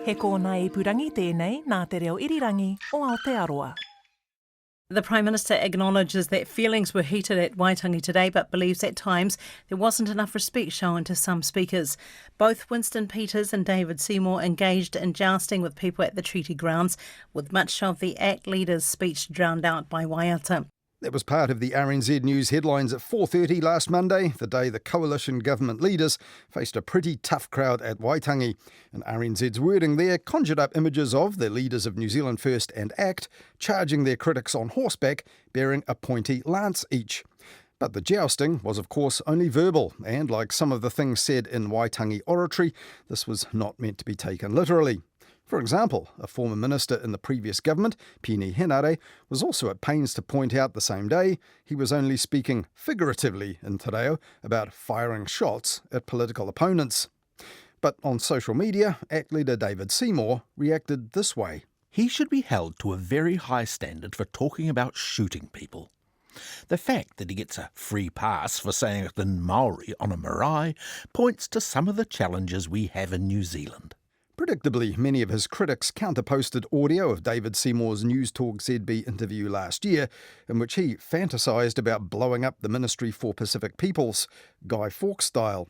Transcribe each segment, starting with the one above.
He kōna ipurangi tēnei nā te reo irirangi o Aotearoa. The Prime Minister acknowledges that feelings were heated at Waitangi today, but believes at times there wasn't enough respect shown to some speakers. Both Winston Peters and David Seymour engaged in jousting with people at the treaty grounds, with much of the ACT leader's speech drowned out by waiata. That was part of the RNZ News headlines at 4:30 last Monday, the day the coalition government leaders faced a pretty tough crowd at Waitangi. And RNZ's wording there conjured up images of the leaders of New Zealand First and ACT charging their critics on horseback, bearing a pointy lance each. But the jousting was, of course, only verbal, and like some of the things said in Waitangi oratory, this was not meant to be taken literally. For example, a former minister in the previous government, Pini Henare, was also at pains to point out the same day he was only speaking figuratively in te reo about firing shots at political opponents. But on social media, ACT leader David Seymour reacted this way. He should be held to a very high standard for talking about shooting people. The fact that he gets a free pass for saying it in Māori on a marae points to some of the challenges we have in New Zealand. Predictably, many of his critics counterposted audio of David Seymour's News Talk ZB interview last year, in which he fantasised about blowing up the Ministry for Pacific Peoples, Guy Fawkes style.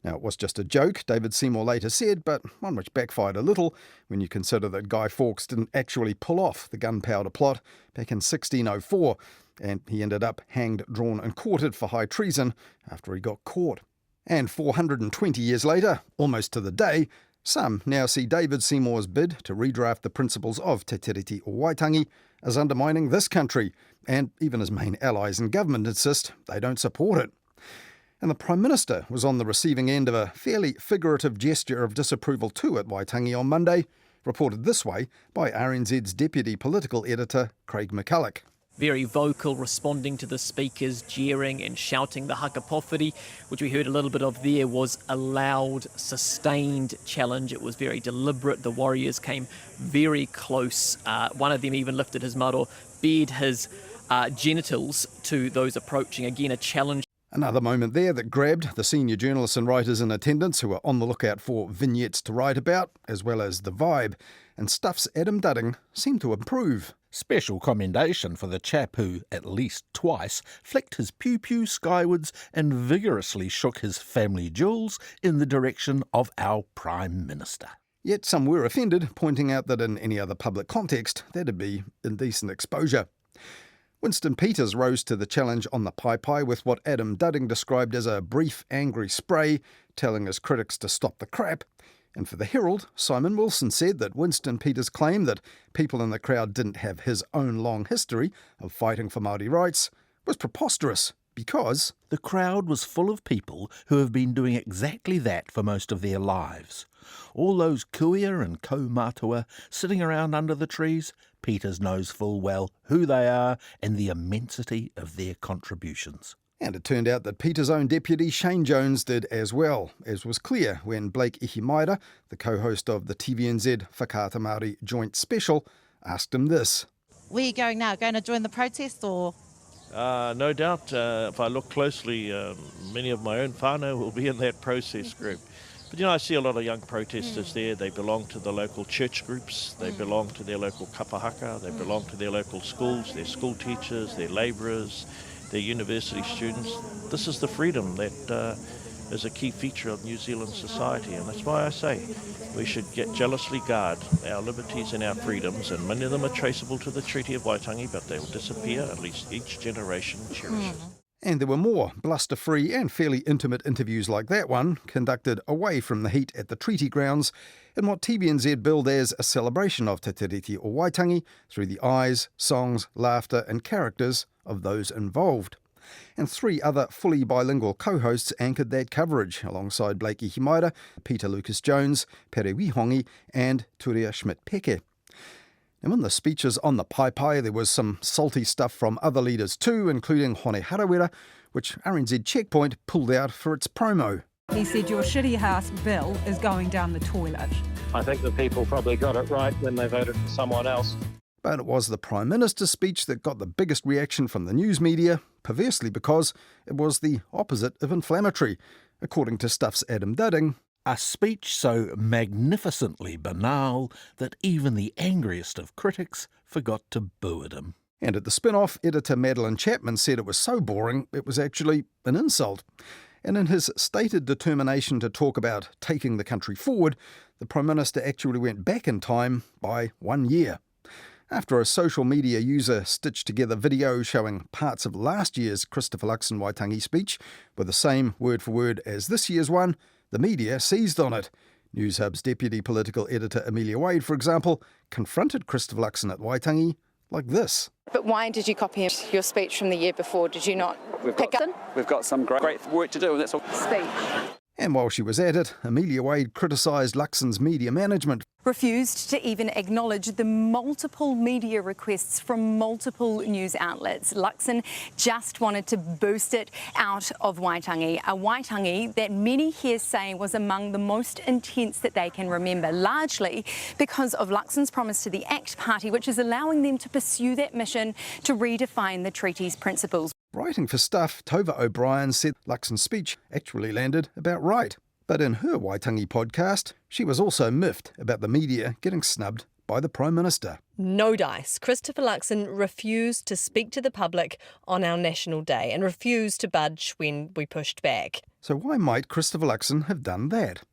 Now, it was just a joke, David Seymour later said, but one which backfired a little when you consider that Guy Fawkes didn't actually pull off the gunpowder plot back in 1604, and he ended up hanged, drawn and quartered for high treason after he got caught. And 420 years later, almost to the day, some now see David Seymour's bid to redraft the principles of Te Tiriti o Waitangi as undermining this country, and even his main allies in government insist they don't support it. And the Prime Minister was on the receiving end of a fairly figurative gesture of disapproval too at Waitangi on Monday, reported this way by RNZ's Deputy Political Editor Craig McCulloch. Very vocal, responding to the speakers, jeering and shouting. The hakapōwhiri, which we heard a little bit of there, was a loud, sustained challenge. It was very deliberate. The warriors came very close. One of them even lifted his maro, bared his genitals to those approaching. Again, a challenge. Another moment there that grabbed the senior journalists and writers in attendance who were on the lookout for vignettes to write about, as well as the vibe. And Stuff's Adam Dudding seemed to improve. Special commendation for the chap who, at least twice, flicked his pew-pew skywards and vigorously shook his family jewels in the direction of our Prime Minister. Yet some were offended, pointing out that in any other public context, that'd be indecent exposure. Winston Peters rose to the challenge on the pai with what Adam Dudding described as a brief, angry spray, telling his critics to stop the crap. And for the Herald, Simon Wilson said that Winston Peters' claim that people in the crowd didn't have his own long history of fighting for Māori rights was preposterous because the crowd was full of people who have been doing exactly that for most of their lives. All those kuia and kaumātua sitting around under the trees, Peters knows full well who they are and the immensity of their contributions. And it turned out that Peter's own deputy, Shane Jones, did as well, as was clear when Blake Ihimaera, the co-host of the TVNZ Whakaata Māori Joint Special, asked him this. Where are you going now? Going to join the protest or...? No doubt. If I look closely, many of my own whānau will be in that process group. But, I see a lot of young protesters there. They belong to the local church groups. They belong to their local kapahaka. They belong to their local schools, their school teachers, their labourers, their university students. This is the freedom that is a key feature of New Zealand society, and that's why I say we should jealously guard our liberties and our freedoms, and many of them are traceable to the Treaty of Waitangi, but they will disappear, at least each generation cherishes. And there were more bluster-free and fairly intimate interviews like that one, conducted away from the heat at the treaty grounds, in what TVNZ billed as a celebration of Te Tiriti o Waitangi through the eyes, songs, laughter and characters of those involved. And three other fully bilingual co-hosts anchored that coverage, alongside Blake Ihimaera, Peter Lucas-Jones, Pere Wihongi and Turia Schmidt-Peke. And in the speeches on the pai, there was some salty stuff from other leaders too, including Hone Harawira, which RNZ Checkpoint pulled out for its promo. He said your shitty house bill is going down the toilet. I think the people probably got it right when they voted for someone else. But it was the Prime Minister's speech that got the biggest reaction from the news media, perversely because it was the opposite of inflammatory, according to Stuff's Adam Dudding. A speech so magnificently banal that even the angriest of critics forgot to boo at him. And at the spin-off, editor Madeline Chapman said it was so boring it was actually an insult. And in his stated determination to talk about taking the country forward, the Prime Minister actually went back in time by 1 year. After a social media user stitched together video showing parts of last year's Christopher Luxon Waitangi speech were the same word for word as this year's one, the media seized on it. News Hub's deputy political editor Amelia Wade, for example, confronted Christopher Luxon at Waitangi like this. But why did you copy your speech from the year before? Did you not pick up? We've got some great work to do, and that's all. Speech. And while she was at it, Amelia Wade criticised Luxon's media management. Refused to even acknowledge the multiple media requests from multiple news outlets. Luxon just wanted to boost it out of Waitangi, a Waitangi that many here say was among the most intense that they can remember, largely because of Luxon's promise to the ACT Party, which is allowing them to pursue that mission to redefine the treaty's principles. Writing for Stuff, Tova O'Brien said Luxon's speech actually landed about right. But in her Waitangi podcast, she was also miffed about the media getting snubbed by the Prime Minister. No dice. Christopher Luxon refused to speak to the public on our National Day and refused to budge when we pushed back. So why might Christopher Luxon have done that?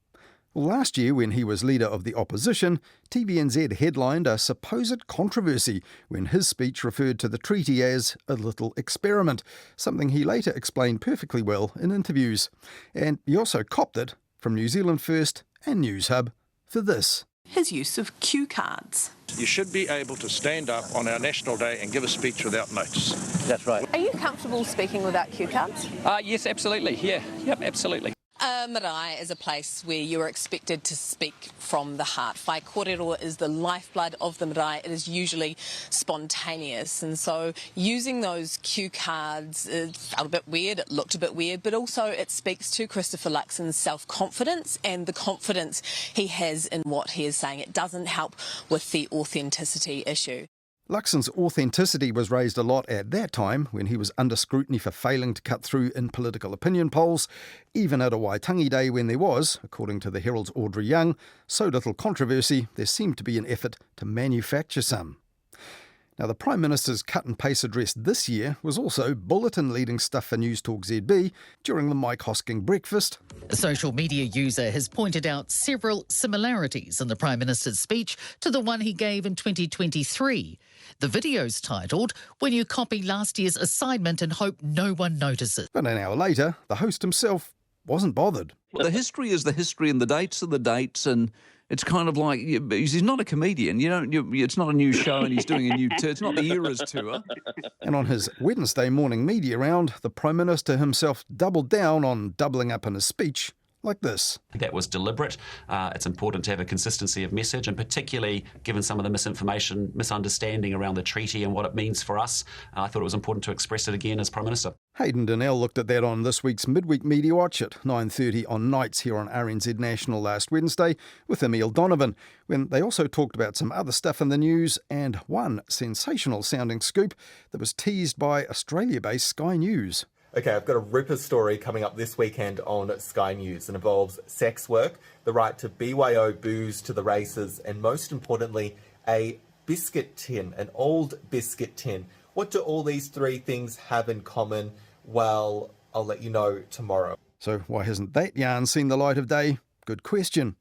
Well, last year, when he was leader of the opposition, TVNZ headlined a supposed controversy when his speech referred to the treaty as a little experiment, something he later explained perfectly well in interviews. And he also copped it from New Zealand First and News Hub for this. His use of cue cards. You should be able to stand up on our National Day and give a speech without notes. That's right. Are you comfortable speaking without cue cards? Yes, absolutely. Yep, absolutely. Marae is a place where you are expected to speak from the heart. Whai kōrero is the lifeblood of the marae. It is usually spontaneous, and so using those cue cards felt a bit weird, it looked a bit weird, but also it speaks to Christopher Luxon's self-confidence and the confidence he has in what he is saying. It doesn't help with the authenticity issue. Luxon's authenticity was raised a lot at that time when he was under scrutiny for failing to cut through in political opinion polls, even at a Waitangi Day when there was, according to the Herald's Audrey Young, so little controversy there seemed to be an effort to manufacture some. Now, the Prime Minister's cut-and-paste address this year was also bulletin-leading stuff for News Talk ZB during the Mike Hosking breakfast. A social media user has pointed out several similarities in the Prime Minister's speech to the one he gave in 2023. The video's titled, "When You Copy Last Year's Assignment and Hope No One Notices." But an hour later, the host himself wasn't bothered. The history is the history and the dates are the dates, and it's kind of like, he's not a comedian. It's not a new show and he's doing a new tour. It's not the Eras tour. And on his Wednesday morning media round, the Prime Minister himself doubled down on doubling up in his speech like this. That was deliberate. It's important to have a consistency of message, and particularly given some of the misunderstanding around the treaty and what it means for us, I thought it was important to express it again as Prime Minister. Hayden Donnell looked at that on this week's Midweek Mediawatch at 9:30 on nights here on RNZ National last Wednesday with Emile Donovan, when they also talked about some other stuff in the news and one sensational-sounding scoop that was teased by Australia-based Sky News. Okay, I've got a ripper story coming up this weekend on Sky News. It involves sex work, the right to BYO booze to the races, and most importantly, a biscuit tin, an old biscuit tin. What do all these three things have in common? Well, I'll let you know tomorrow. So why hasn't that yarn seen the light of day? Good question.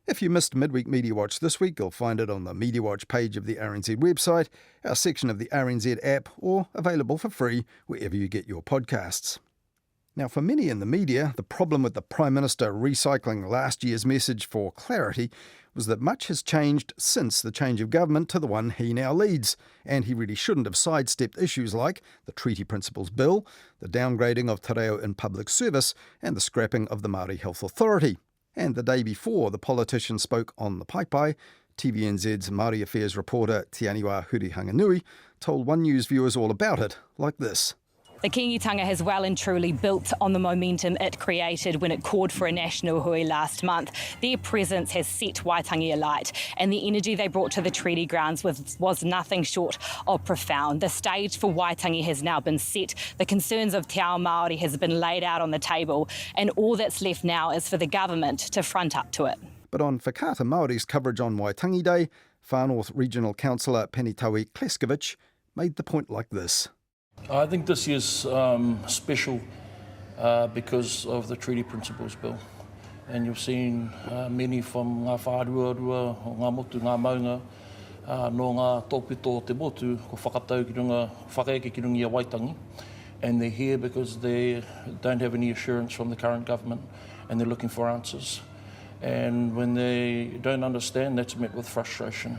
If you missed Midweek Mediawatch this week, you'll find it on the Mediawatch page of the RNZ website, our section of the RNZ app, or available for free wherever you get your podcasts. Now, for many in the media, the problem with the Prime Minister recycling last year's message for clarity was that much has changed since the change of government to the one he now leads, and he really shouldn't have sidestepped issues like the Treaty Principles Bill, the downgrading of te reo in public service, and the scrapping of the Māori Health Authority. And the day before the politician spoke on the Paipai, TVNZ's Māori Affairs reporter Te Aniwa Huri Hanganui told One News viewers all about it like this. The Kingitanga has well and truly built on the momentum it created when it called for a national hui last month. Their presence has set Waitangi alight, and the energy they brought to the treaty grounds was nothing short of profound. The stage for Waitangi has now been set. The concerns of Te Ao Māori has been laid out on the table, and all that's left now is for the government to front up to it. But on Whakaata Māori's coverage on Waitangi Day, Far North Regional Councillor Penitawi Kleskovich made the point like this. I think this year's special because of the Treaty Principles Bill. And you've seen many from ngā whāruarua, ngā motu, ngā maunga, no ngā tōpito te motu, ko whakatau ki runga, whakaeke ki runga i a Waitangi. And they're here because they don't have any assurance from the current government and they're looking for answers. And when they don't understand, that's met with frustration.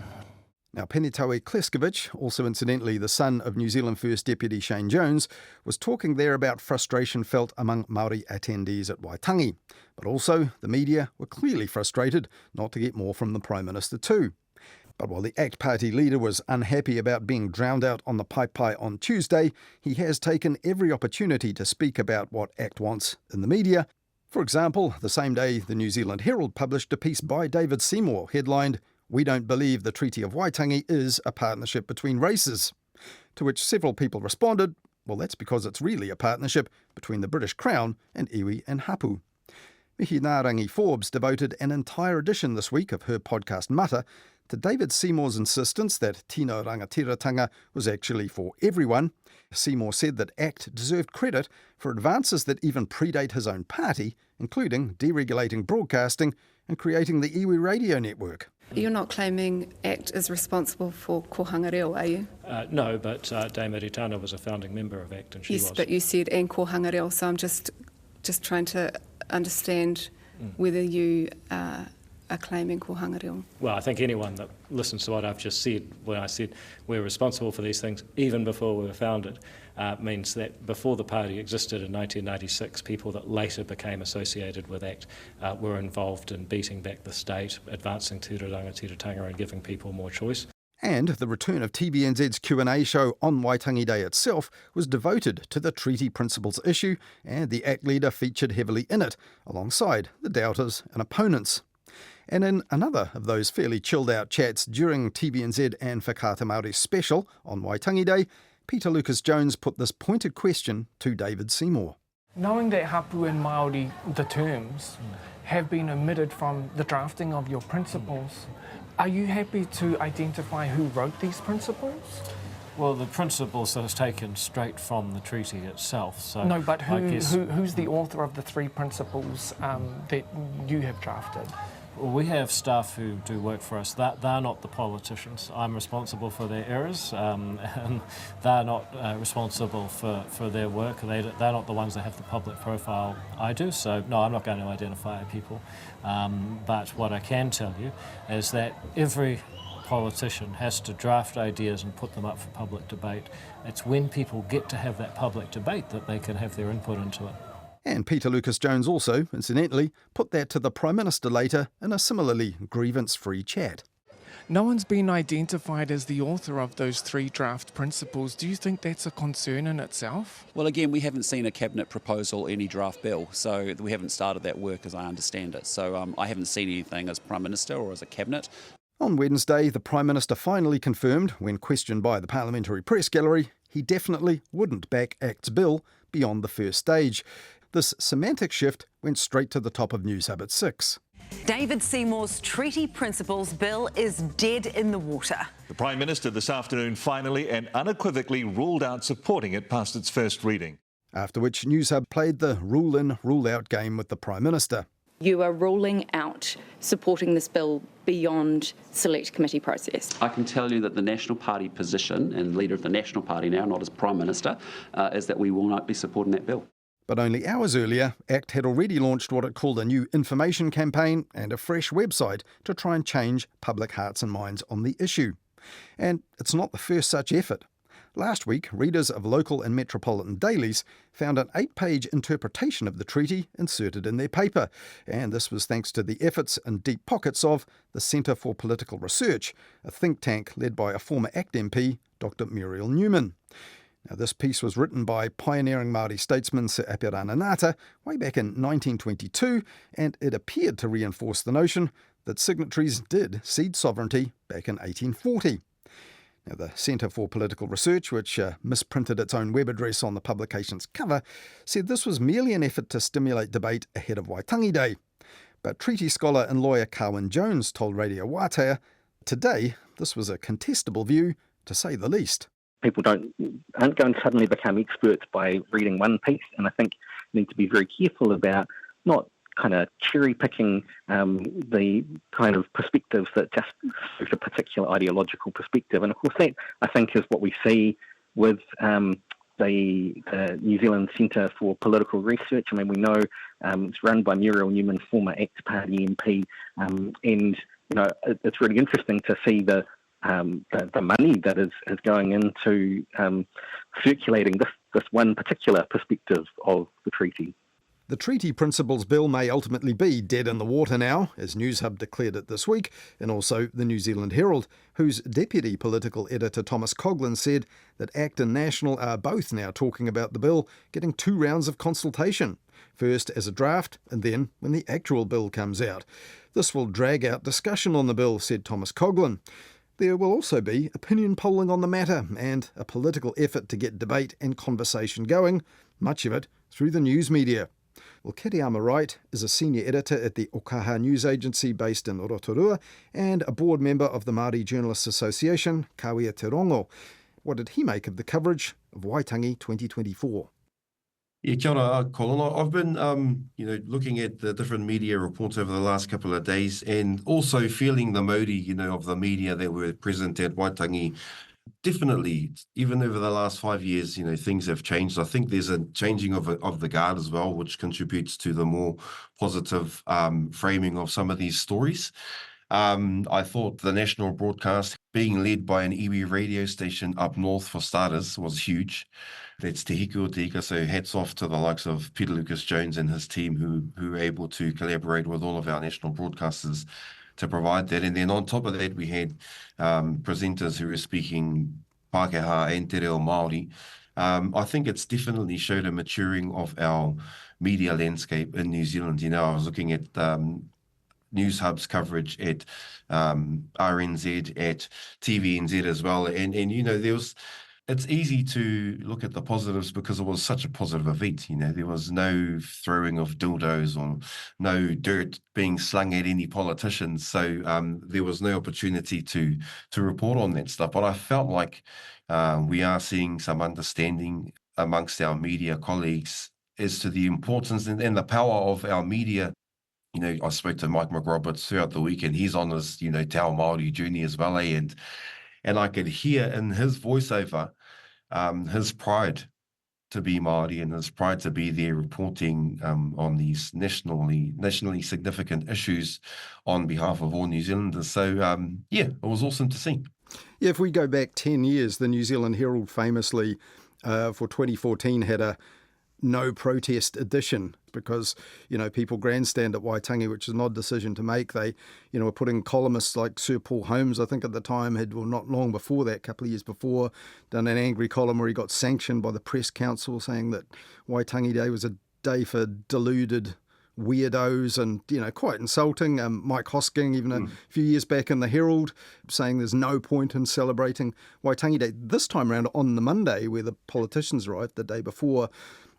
Now, Penitawi Kleskovich, also incidentally the son of New Zealand First Deputy Shane Jones, was talking there about frustration felt among Māori attendees at Waitangi. But also, the media were clearly frustrated not to get more from the Prime Minister too. But while the ACT Party leader was unhappy about being drowned out on the pai on Tuesday, he has taken every opportunity to speak about what ACT wants in the media. For example, the same day the New Zealand Herald published a piece by David Seymour headlined, "We don't believe the Treaty of Waitangi is a partnership between races." To which several people responded, well, that's because it's really a partnership between the British Crown and iwi and hapu. Mihi Ngārangi Forbes devoted an entire edition this week of her podcast Mata to David Seymour's insistence that tino rangatiratanga was actually for everyone. Seymour said that ACT deserved credit for advances that even predate his own party, including deregulating broadcasting and creating the iwi radio network. You're not claiming ACT is responsible for kohanga reo, are you? No, but Dame Ritana was a founding member of ACT and she was. Yes, but you said and kohanga reo, so I'm just trying to understand whether you are claiming kohanga reo. Well, I think anyone that listens to what I've just said, when I said we're responsible for these things even before we were founded, means that before the party existed in 1996, people that later became associated with ACT were involved in beating back the state, advancing te rangatiratanga and giving people more choice. And the return of TVNZ's Q&A show on Waitangi Day itself was devoted to the Treaty Principles issue, and the ACT leader featured heavily in it, alongside the doubters and opponents. And in another of those fairly chilled-out chats during TVNZ and Whakaata Māori's special on Waitangi Day, Peter Lucas-Jones put this pointed question to David Seymour. Knowing that hapu and Māori, the terms, have been omitted from the drafting of your principles, are you happy to identify who wrote these principles? Well, the principles are taken straight from the treaty itself. So no, but who's the author of the three principles that you have drafted? Well, we have staff who do work for us. They're not the politicians. I'm responsible for their errors, and they're not responsible for their work. They're not the ones that have the public profile I do, so no, I'm not going to identify people. But what I can tell you is that every politician has to draft ideas and put them up for public debate. It's when people get to have that public debate that they can have their input into it. And Peter Lucas-Jones also, incidentally, put that to the Prime Minister later in a similarly grievance-free chat. No one's been identified as the author of those three draft principles. Do you think that's a concern in itself? Well, again, we haven't seen a cabinet proposal, any draft bill, so we haven't started that work as I understand it. So I haven't seen anything as Prime Minister or as a cabinet. On Wednesday, the Prime Minister finally confirmed, when questioned by the Parliamentary Press Gallery, he definitely wouldn't back ACT's bill beyond the first stage. This semantic shift went straight to the top of News Hub at 6. David Seymour's Treaty Principles Bill is dead in the water. The Prime Minister this afternoon finally and unequivocally ruled out supporting it past its first reading. After which News Hub played the rule-in, rule-out game with the Prime Minister. You are ruling out supporting this bill beyond select committee process. I can tell you that the National Party position, and leader of the National Party now, not as Prime Minister, is that we will not be supporting that bill. But only hours earlier, ACT had already launched what it called a new information campaign and a fresh website to try and change public hearts and minds on the issue. And it's not the first such effort. Last week, readers of local and metropolitan dailies found an 8-page interpretation of the treaty inserted in their paper, and this was thanks to the efforts and deep pockets of the Centre for Political Research, a think tank led by a former ACT MP, Dr. Muriel Newman. Now, this piece was written by pioneering Māori statesman Sir Apirana Ngata way back in 1922, and it appeared to reinforce the notion that signatories did cede sovereignty back in 1840. Now, the Centre for Political Research, which misprinted its own web address on the publication's cover, said this was merely an effort to stimulate debate ahead of Waitangi Day. But treaty scholar and lawyer Carwyn Jones told Radio Wātea, today this was a contestable view, to say the least. People aren't going to suddenly become experts by reading one piece, and I think you need to be very careful about not kind of cherry-picking the kind of perspectives that just suit a particular ideological perspective. And of course that, I think, is what we see with the New Zealand Centre for Political Research. I mean, we know it's run by Muriel Newman, former ACT Party MP, and you know it's really interesting to see the money that is going into circulating this one particular perspective of the treaty. The Treaty Principles Bill may ultimately be dead in the water now, as Newshub declared it this week, and also the New Zealand Herald, whose deputy political editor Thomas Coughlan said that ACT and National are both now talking about the bill getting 2 rounds of consultation, first as a draft and then when the actual bill comes out. This will drag out discussion on the bill, said Thomas Coughlan. There will also be opinion polling on the matter and a political effort to get debate and conversation going, much of it through the news media. Well, Kiriama Wright is a senior editor at the Okaha news agency based in Rotorua and a board member of the Māori Journalists Association, Kawea Te Rongo. What did he make of the coverage of Waitangi 2024? Yeah, kia ora, Colin. I've been, looking at the different media reports over the last couple of days and also feeling the mauri, of the media that were present at Waitangi. Definitely, even over the last 5 years, things have changed. I think there's a changing of the guard as well, which contributes to the more positive framing of some of these stories. I thought the national broadcast being led by an iwi radio station up north for starters was huge. That's te hiku o te ika, so hats off to the likes of Peter Lucas Jones and his team who were able to collaborate with all of our national broadcasters to provide that. And then on top of that, we had presenters who were speaking Pākehā and Te Reo Māori. I think it's definitely showed a maturing of our media landscape in New Zealand. I was looking at News Hub's coverage at RNZ, at TVNZ as well. And it's easy to look at the positives because it was such a positive event. There was no throwing of dildos or no dirt being slung at any politicians. So there was no opportunity to report on that stuff. But I felt like we are seeing some understanding amongst our media colleagues as to the importance and the power of our media. I spoke to Mike McRoberts throughout the week, and he's on his, Te Ao Māori journey as well, and I could hear in his voiceover his pride to be Māori and his pride to be there reporting on these nationally significant issues on behalf of all New Zealanders. So, it was awesome to see. Yeah, if we go back 10 years, the New Zealand Herald famously for 2014 had a no protest edition because, people grandstand at Waitangi, which is an odd decision to make. They, were putting columnists like Sir Paul Holmes, I think at the time, not long before that, a couple of years before, done an angry column where he got sanctioned by the Press Council saying that Waitangi Day was a day for deluded weirdos and, quite insulting. Mike Hosking, even a few years back in the Herald, saying there's no point in celebrating Waitangi Day. This time around on the Monday, where the politicians arrived the day before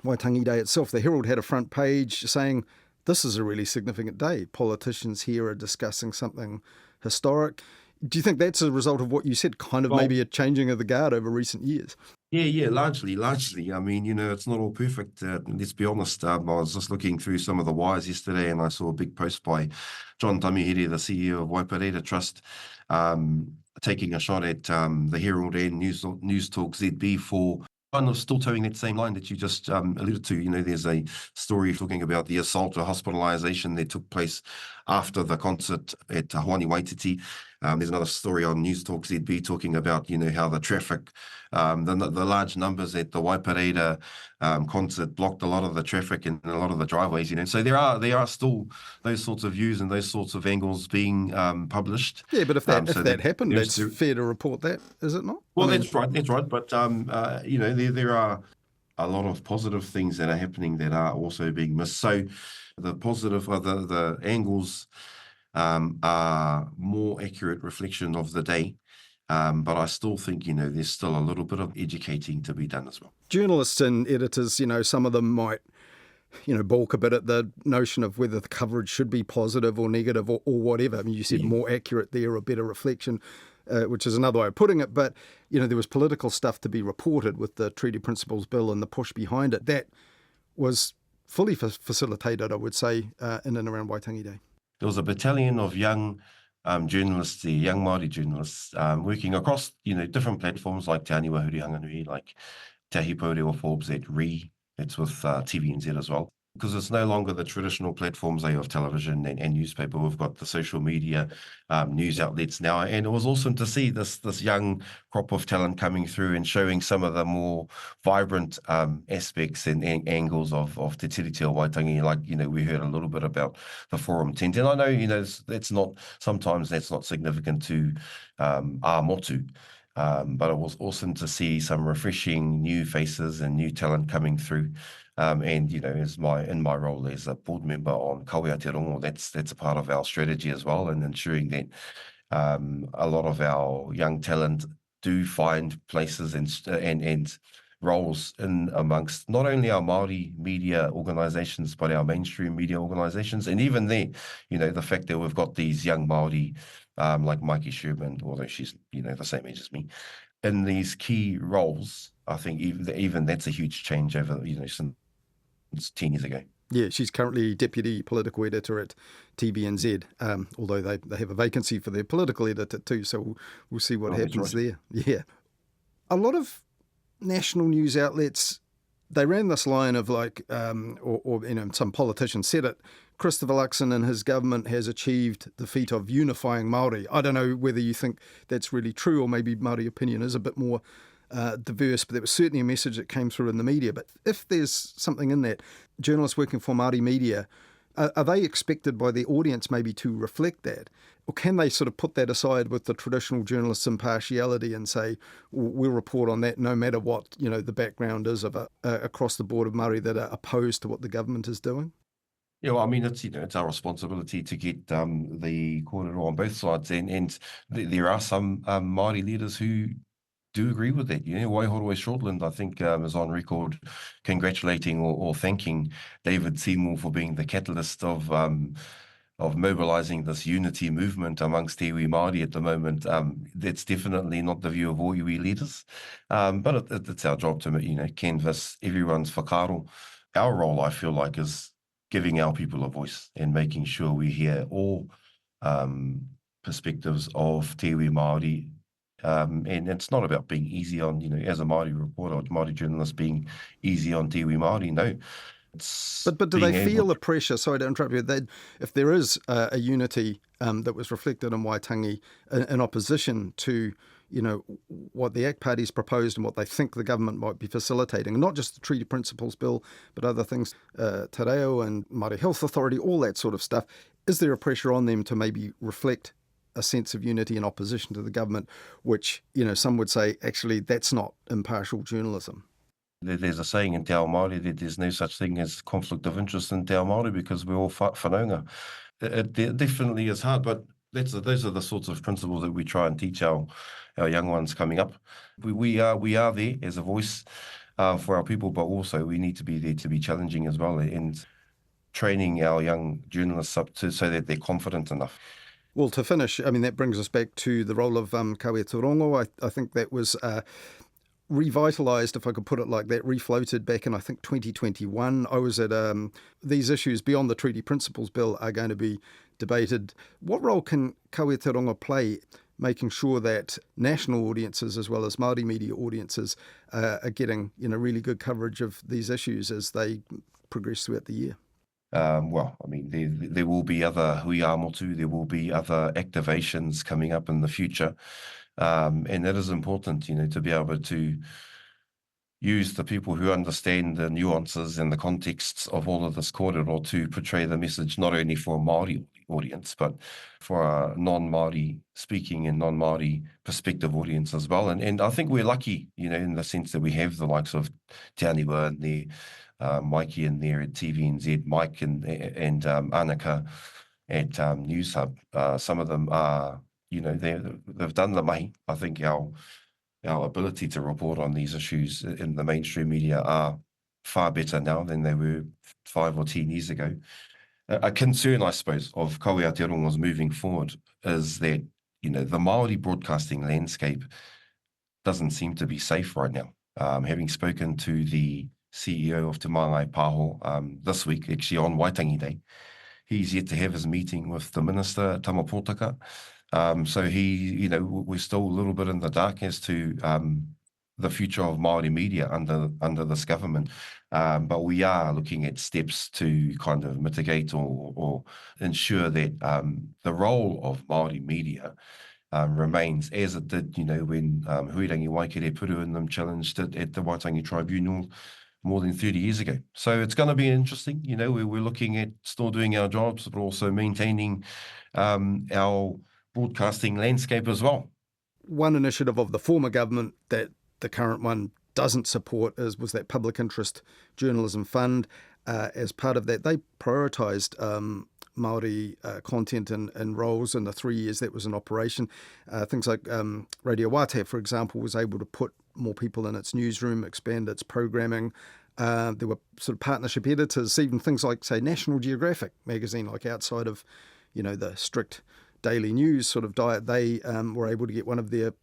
Waitangi Day itself, the Herald had a front page saying, this is a really significant day. Politicians here are discussing something historic. Do you think that's a result of what you said, kind of maybe a changing of the guard over recent years? Yeah, largely. I mean, it's not all perfect. Let's be honest. I was just looking through some of the wires yesterday and I saw a big post by John Tamihere, the CEO of Waipareta Trust, taking a shot at the Herald and News Talk ZB for kind of still towing that same line that you just alluded to. There's a story talking about the assault or hospitalisation that took place after the concert at Hawani Waititi. There's another story on News Talk ZB talking about, how the traffic, the large numbers at the Waipareda concert blocked a lot of the traffic in a lot of the driveways, So there are still those sorts of views and those sorts of angles being published. Yeah, but if that happened, it's fair to report that, is it not? Well, that's right. But, there are a lot of positive things that are happening that are also being missed. So the positive, the angles are more accurate reflection of the day. But I still think, there's still a little bit of educating to be done as well. Journalists and editors, some of them might, balk a bit at the notion of whether the coverage should be positive or negative or whatever. I mean, you said more accurate there, a better reflection, which is another way of putting it. But, there was political stuff to be reported with the Treaty Principles Bill and the push behind it. That was fully facilitated, I would say, in and around Waitangi Day. There was a battalion of young journalists, the young Māori journalists, working across, different platforms like Te Aniwa Huri Hanganui, like Te Hipaure or Forbes at RE. It's with TVNZ as well. Because it's no longer the traditional platforms of television and newspaper. We've got the social media news outlets now. And it was awesome to see this young crop of talent coming through and showing some of the more vibrant aspects and angles of Te Tiriti o Waitangi. Like, we heard a little bit about the forum tent. And I know, sometimes that's not significant to our motu. But it was awesome to see some refreshing new faces and new talent coming through. And in my role as a board member on Kawea Te Rongo, that's a part of our strategy as well, and ensuring that a lot of our young talent do find places and roles in amongst not only our Māori media organisations but our mainstream media organisations. And even there, the fact that we've got these young Māori like Mikey Sherman, although she's the same age as me, in these key roles, I think even that's a huge change over since 10 years ago. Yeah, she's currently deputy political editor at TVNZ, although they have a vacancy for their political editor too, so we'll see what happens there. Yeah. A lot of national news outlets, they ran this line of like, some politician said it, Christopher Luxon and his government has achieved the feat of unifying Māori. I don't know whether you think that's really true, or maybe Māori opinion is a bit more diverse, but there was certainly a message that came through in the media. But if there's something in that, journalists working for Māori media, are they expected by the audience maybe to reflect that? Or can they sort of put that aside with the traditional journalist's impartiality and say, we'll report on that no matter what, the background is of across the board of Māori that are opposed to what the government is doing? Yeah, well, I mean, it's our responsibility to get the kōrero on both sides, and there are some Māori leaders who do agree with that. Waihoroi Shortland, I think, is on record congratulating or thanking David Seymour for being the catalyst of mobilising this unity movement amongst te iwi Māori at the moment. That's definitely not the view of all iwi leaders, but it's our job to canvass everyone's whakaaro. Our role, I feel like, is giving our people a voice and making sure we hear all perspectives of te iwi Māori. And it's not about being easy on, as a Māori reporter or Māori journalist, being easy on te iwi Māori. No. But do they feel the pressure, sorry to interrupt you, that if there is a unity that was reflected in Waitangi in opposition to, what the ACT parties proposed and what they think the government might be facilitating, not just the Treaty Principles Bill, but other things, Te Reo and Māori Health Authority, all that sort of stuff, is there a pressure on them to maybe reflect a sense of unity in opposition to the government, which, some would say, actually, that's not impartial journalism? There's a saying in Te Ao Māori that there's no such thing as conflict of interest in Te Ao Māori because we're all whanaunga. It definitely is hard, but those are the sorts of principles that we try and teach our young ones coming up. We are there as a voice for our people, but also we need to be there to be challenging as well and training our young journalists up so that they're confident enough. Well, to finish, that brings us back to the role of Kawea Te Rongo. I think that was revitalised, if I could put it like that, refloated back in, I think, 2021. I was at these issues beyond the Treaty Principles Bill are going to be debated. What role can Kawea Te Rongo play making sure that national audiences as well as Māori media audiences are getting really good coverage of these issues as they progress throughout the year? Well, I mean, there will be other hui motu, there will be other activations coming up in the future. And that is important, to be able to use the people who understand the nuances and the contexts of all of this kōrero to portray the message not only for a Māori audience, but for a non-Māori speaking and non-Māori perspective audience as well. And I think we're lucky, in the sense that we have the likes of Te Aniwa and there, Mikey in there at TVNZ, Mike and Annika at News Hub. Some of them are, they've done the mahi. I think our ability to report on these issues in the mainstream media are far better now than they were 5 or 10 years ago. A concern, I suppose, of Kawe Aotearongo's moving forward is that, the Māori broadcasting landscape doesn't seem to be safe right now. Having spoken to the CEO of Te Māngai Pāho this week, actually on Waitangi Day, he's yet to have his meeting with the Minister, Tama Pōtaka. So we're still a little bit in the dark as to the future of Māori media under this government. But we are looking at steps to kind of mitigate or ensure that the role of Māori media remains as it did, when Huirangi Waikere Puru and them challenged it at the Waitangi Tribunal more than 30 years ago. So it's going to be interesting. We're looking at still doing our jobs, but also maintaining our broadcasting landscape as well. One initiative of the former government that the current one doesn't support was that public interest journalism fund. As part of that, they prioritised Māori content and roles in the 3 years that was in operation. Things like Radio Wate, for example, was able to put more people in its newsroom, expand its programming. There were sort of partnership editors, even things like, say, National Geographic magazine, like outside of, the strict daily news sort of diet. They were able to get one of their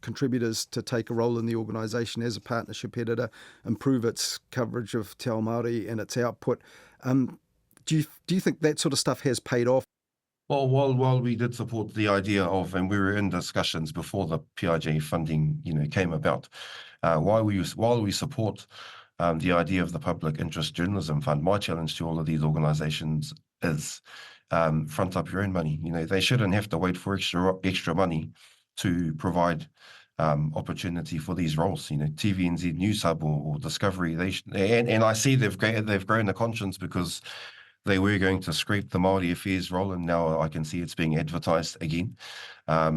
contributors to take a role in the organisation as a partnership editor, improve its coverage of Te Ao Māori and its output. Do you think that sort of stuff has paid off? Well, while we did support the idea of, and we were in discussions before the PIJ funding, came about, while we support the idea of the Public Interest Journalism Fund, my challenge to all of these organisations is front up your own money. They shouldn't have to wait for extra money to provide opportunity for these roles. TVNZ, News Hub or Discovery, and I see they've grown a conscience because they were going to scrape the Māori Affairs role, and now I can see it's being advertised again.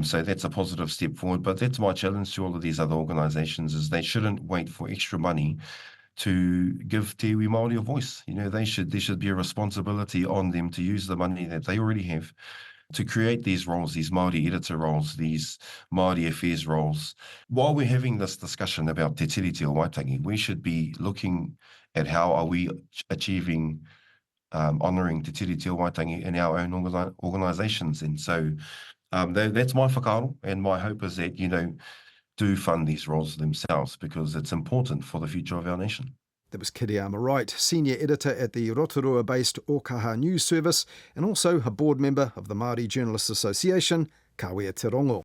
So that's a positive step forward. But that's my challenge to all of these other organisations, is they shouldn't wait for extra money to give Te Iwi Māori a voice. There should be a responsibility on them to use the money that they already have to create these roles, these Māori editor roles, these Māori Affairs roles. While we're having this discussion about Te Tiriti o Waitangi, we should be looking at how are we achieving honouring Te Tiriti o Waitangi in our own organisations. And so that's my whakaaro, and my hope is that, do fund these roles themselves, because it's important for the future of our nation. That was Kiriama Wright, Senior Editor at the Rotorua-based Ōkaha News Service and also a board member of the Māori Journalists Association, Kawe Aotearongo.